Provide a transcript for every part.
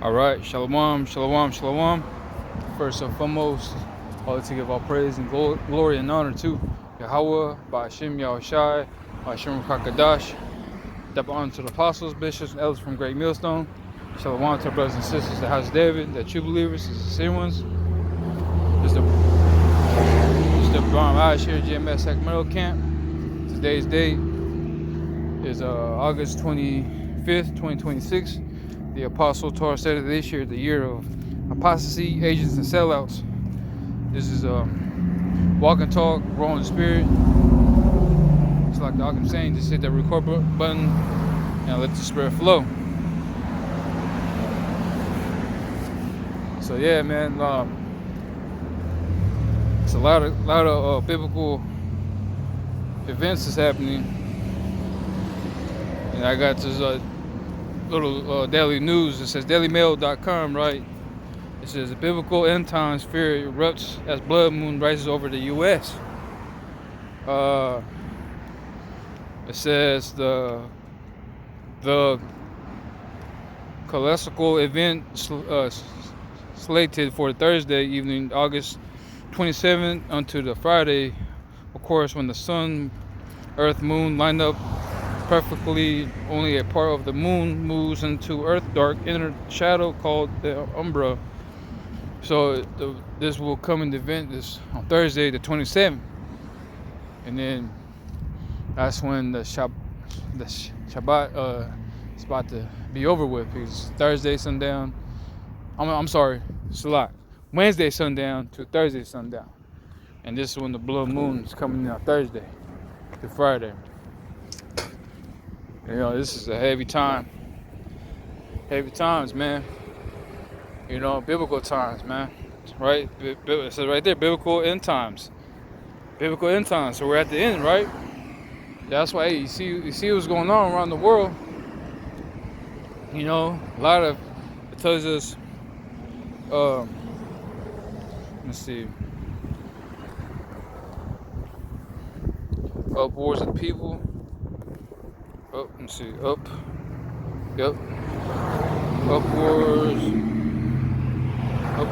All right, shalom, shalom, shalom. First and foremost, I would like to give all praise and glory and honor to Yahweh, Ba'ashim Yahushai, Ba'ashim Kakadash. Double honor to the apostles, bishops, and elders from Great Millstone. Shalom to our brothers and sisters, the house of David, the true believers, the sincere ones. This is the Bron Ash here at GMS Sacramento Camp. Today's date is August 25th, 2026. The Apostle Torah said this year, the year of apostasy, agents, and sellouts. This is walk and talk, grow in the spirit. It's like I'm saying, just hit that record button and let the spirit flow. So yeah, man, it's a lot of biblical events that's happening, and I got this little daily news. It says dailymail.com, right? It says the biblical end times fear erupts as blood moon rises over the U.S. It says the classical event slated for Thursday evening, August 27th, unto the Friday, of course, when the sun, earth, moon line up perfectly. Only a part of the moon moves into earth dark inner shadow called the umbra. So this will come in the event this on Thursday the 27th, and then that's when the Shabbat is about to be over with, because Thursday sundown. I'm sorry, it's a lot. Wednesday sundown to Thursday sundown, and this is when the blood moon is coming in on Thursday to Friday. You know, this is a heavy times, man. You know, biblical times, man. Right? It says right there, biblical end times. Biblical end times. So we're at the end, right? That's why, hey, you see what's going on around the world. You know, a lot of it tells us. Let's see. Up wars of the people. Up. Let's see. Up. Yep. Up wars. Up.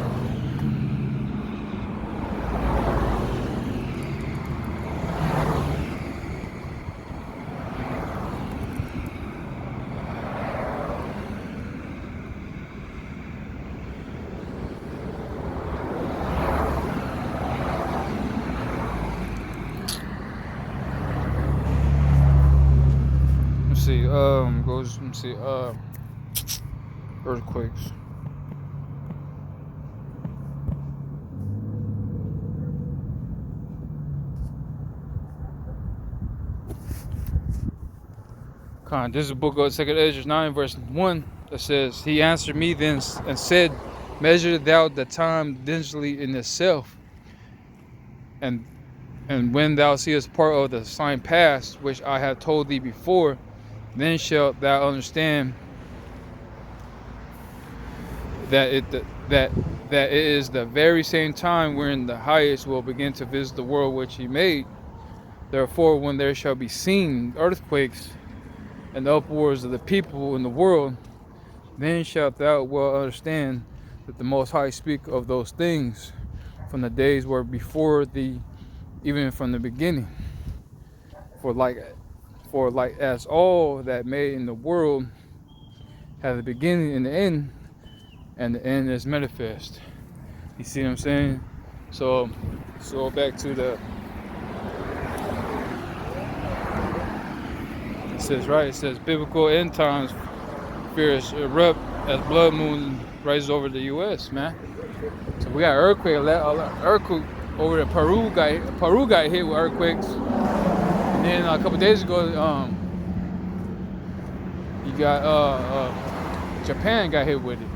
Earthquakes. This is the book of 2 Ezra 9 verse 1 that says, He answered me then and said, Measure thou the time diligently in itself, and when thou seest part of the sign past, which I have told thee before, then shalt thou understand that it is the very same time wherein the highest will begin to visit the world which he made. Therefore, when there shall be seen earthquakes and the uproars of the people in the world, then shalt thou well understand that the Most High speak of those things from the days were before thee, even from the beginning. For like as all that made in the world have the beginning and the end, and the end is manifest. You see what I'm saying? So back to it says biblical end times fears erupt as blood moon rises over the U.S., man. So we got earthquake over in Peru. Peru got hit with earthquakes, and then a couple days ago, you got Japan got hit with it.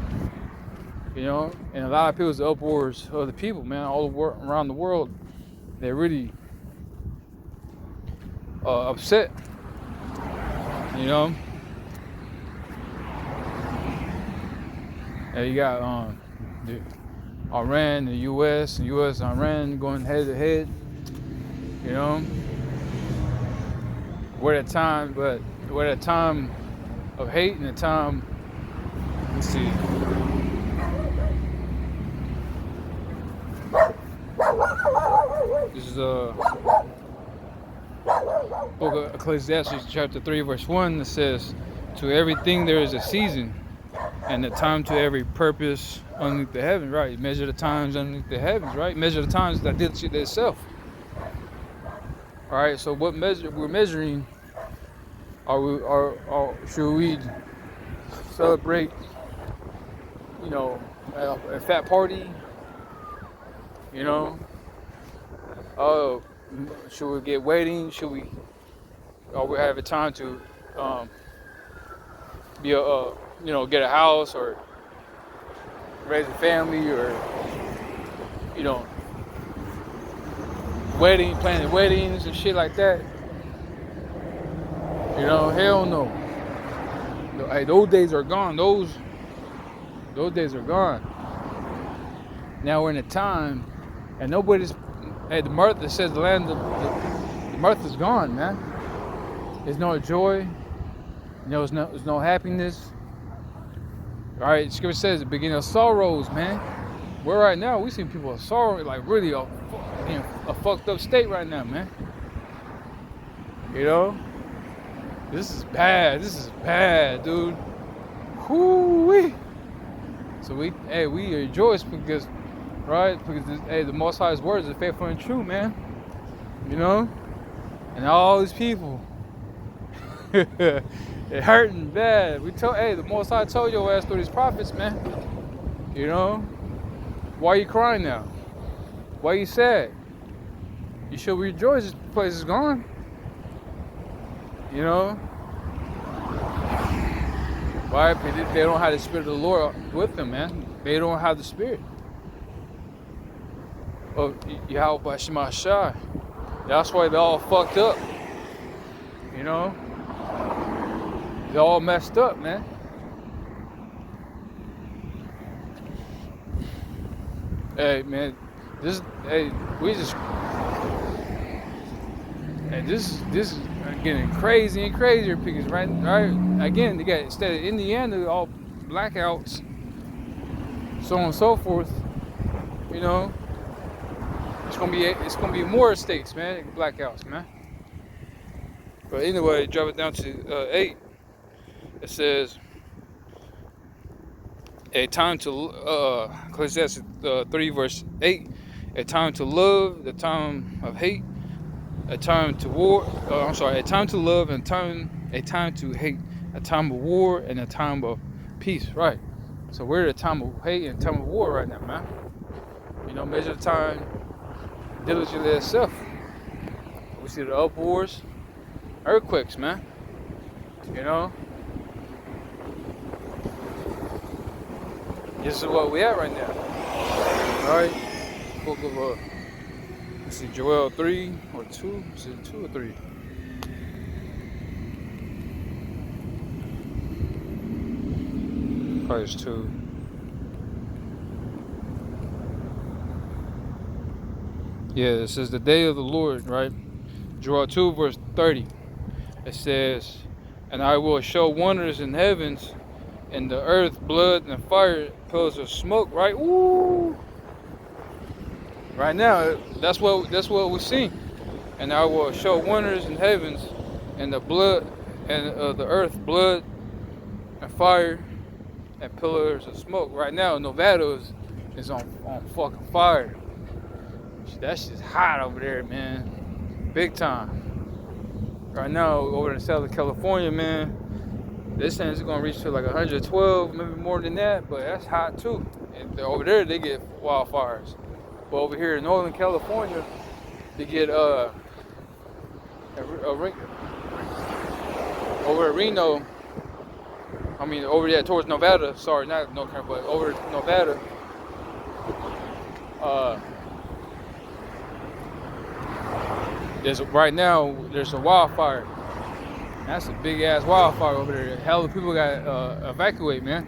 You know, and a lot of people's uproars of the people, man, all around the world, they're really upset. You know, and you got Iran, the U.S. and Iran going head to head. You know, we're at a time of hate and a time. Let's see. is book of Ecclesiastes chapter 3 verse 1 that says, to everything there is a season and a time to every purpose underneath the heaven, right? Measure the times underneath the heavens, right? Measure the times that did shit itself. All right, so what measure we're measuring, should we celebrate, you know, a fat party, you know? Should we get weddings? Should we, or we have a time to be get a house or raise a family, or planning weddings and shit like that? Hell no. Hey, those days are gone. Those days are gone. Now we're in a time, and nobody's. Hey, the mirth, it says the land of the mirth is gone, man. There's no joy. There's no happiness. All right, Scripture says the beginning of sorrows, man. Where right now we see people sorrow, like really in a fucked up state right now, man. This is bad. This is bad, dude. Whoo-wee. So we rejoice because, right? Because the Most High's words are faithful and true, man. And all these people, it hurting bad. The Most High told your ass through these prophets, man. Why are you crying now? Why are you sad? You should rejoice. This place is gone. Why? Because they don't have the Spirit of the Lord with them, man. They don't have the Spirit of Yahweh Shema Shai. That's why they're all fucked up. They're all messed up, man. Hey, man, this is getting crazy and crazier because right again they got, instead of Indiana all blackouts, so on and so forth. It's gonna be more states, man, blackouts, man. But anyway, drop it down to 8. It says a time to Ecclesiastes 3 verse 8. A time to love, the time of hate. A time to war. A time to love and a time to hate. A time of war and a time of peace. Right. So we're at a time of hate and a time of war right now, man. Measure the time diligently itself. We see the uproars, earthquakes, man. This is what we at right now. All right. Book of let's see, Joel 3 or 2. Is it 2 or 3? Probably it's 2. Yeah, it says the day of the Lord, right? Joel 2 verse 30. It says, and I will show wonders in heavens, and the earth, blood and fire, pillars of smoke, right? Woo! Right now, that's what we're seeing. And I will show wonders in heavens, and the blood and the earth, blood and fire and pillars of smoke. Right now, Nevada is on fucking fire. That shit's hot over there, man. Big time. Right now, over in Southern California, man, they're saying it's gonna reach to like 112, maybe more than that, but that's hot too. And over there, they get wildfires. But over here in Northern California, they get over at Reno. I mean, over there towards Nevada. Sorry, not North Carolina, but over Nevada. There's a wildfire. That's a big ass wildfire over there. Hell of people got evacuate, man.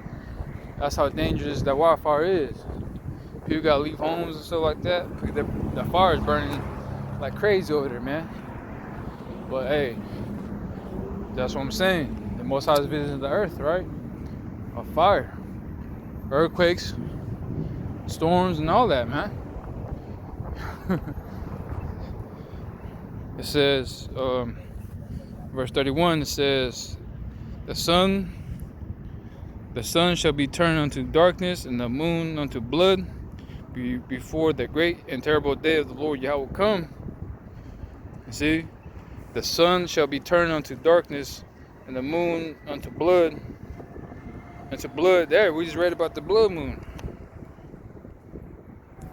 That's how dangerous that wildfire is. People gotta leave homes and stuff like that because the fire is burning like crazy over there, man. But hey, that's what I'm saying. The Most High is visiting the earth, right? A fire, earthquakes, storms, and all that, man. It says, verse 31, it says, the sun shall be turned unto darkness, and the moon unto blood, before the great and terrible day of the Lord Yahweh come. You see, the sun shall be turned unto darkness, and the moon unto blood. Unto blood. There, we just read about the blood moon.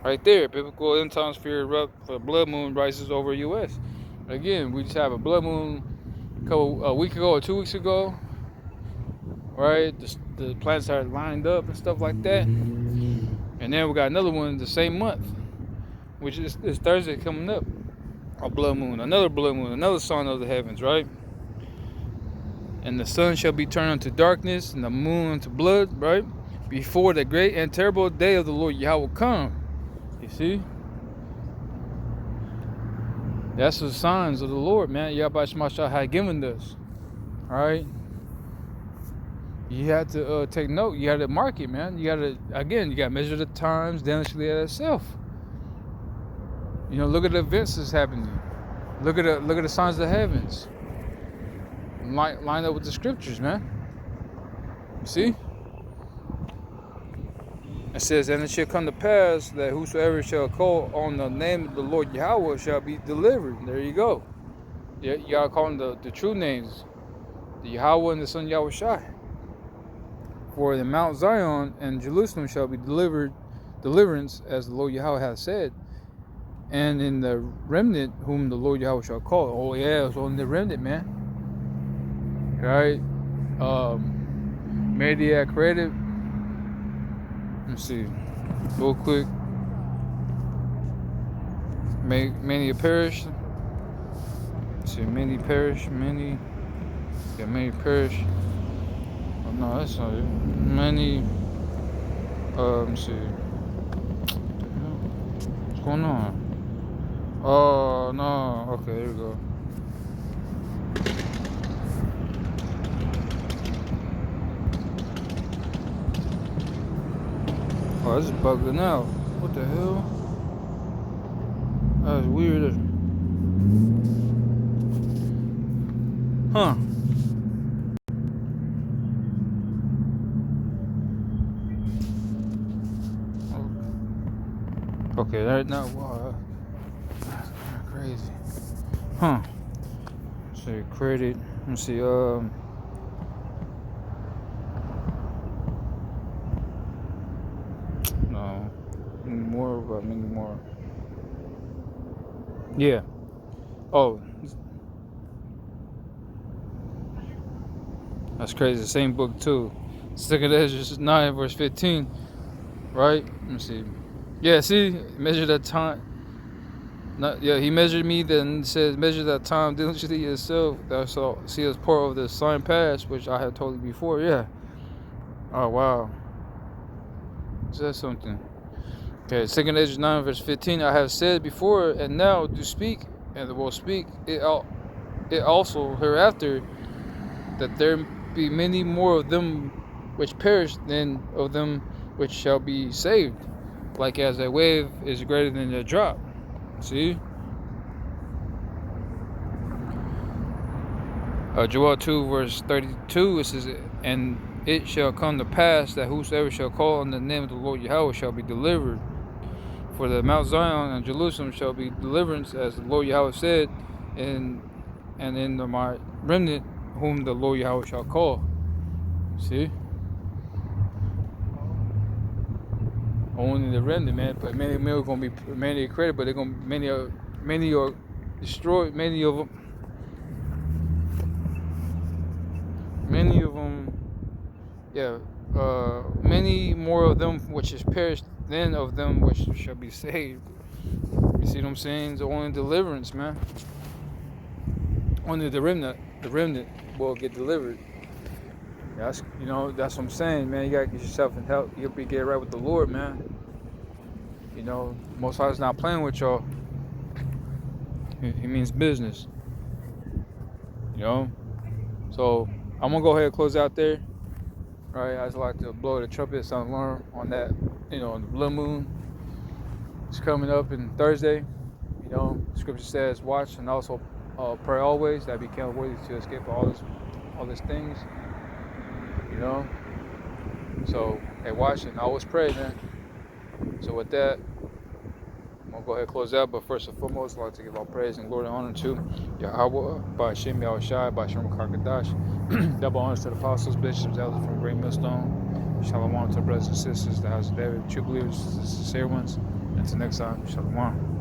Right there, biblical end time sphere erupt for blood moon rises over U.S. Again, we just have a blood moon a week ago or 2 weeks ago. Right, the planets are lined up and stuff like that. And then we got another one the same month, which is Thursday coming up. A blood moon, another son of the heavens, right? And the sun shall be turned unto darkness, and the moon unto blood, right? Before the great and terrible day of the Lord Yahweh come. You see? That's the signs of the Lord, man. Yahweh Shemashah had given us. Alright? You have to take note. You got to mark it, man. You got to measure the times, demonstrate at itself. You know, look at the events that's happening. Look at the signs of the heavens. Line up with the scriptures, man. You see? It says, and it shall come to pass that whosoever shall call on the name of the Lord Yahweh shall be delivered. There you go. Yeah, you gotta call them the true names, the Yahweh and the Son Yahweh Shai. For the Mount Zion and Jerusalem shall be deliverance, as the Lord Yahweh hath said. And in the remnant whom the Lord Yahweh shall call. Oh yeah, it's on the remnant, man. Right? Media created. Let's see. Real quick. Many perish. Let's see, many perish. Many perish. Oh no, that's not it. Many. Let's see. What's going on? Oh no. Okay, there we go. Oh, this is bugging out. What the hell? That's weird. Huh. Okay, that not wow. That's kind of crazy. Huh. Let's see, credit. Let's see, no. Many more. Yeah. Oh. That's crazy. The same book too. 2nd Ezra 9 verse 15. Right? Let me see. Yeah, see, measure that time. He measured me, then says, measure that time diligently yourself. Thou shalt see us pour over the sign pass, which I have told you before. Yeah. Oh, wow. Is that something? Okay, 2nd Ezra 9, verse 15. I have said before, and now do speak, and will speak it also hereafter, that there be many more of them which perish than of them which shall be saved. Like as a wave is greater than a drop. See? Joel 2 verse 32, it says, and it shall come to pass that whosoever shall call on the name of the Lord Yahweh shall be delivered. For the Mount Zion and Jerusalem shall be deliverance, as the Lord Yahweh said, and in my remnant whom the Lord Yahweh shall call. See? Only the remnant, man. But many are gonna be many credit, but many are destroyed. Many of them, yeah. Many more of them which is perished than of them which shall be saved. You see what I'm saying? It's only deliverance, man. Only the remnant will get delivered. That's that's what I'm saying, man. You gotta get yourself in help. You'll be get right with the Lord, man. You know, Most High's not playing with y'all. He means business. You know, so I'm gonna go ahead and close out there. Right, I just like to blow the trumpet, sound alarm on that. The blood moon is coming up on Thursday. You know, Scripture says, watch and also pray always, that be counted worthy to escape all these things. You know, so hey, watch and always pray, man. So with that, I'm gonna go ahead and close out. But first and foremost, I'd like to give all praise and glory and honor to Yahweh, by Hashem Yahushai, by Hashem Kakadash. Double honors to the apostles, bishops, elders from Great Millstone. Shalom to brothers and sisters, the house of David, true believers, the sincere ones. Until next time, shalom.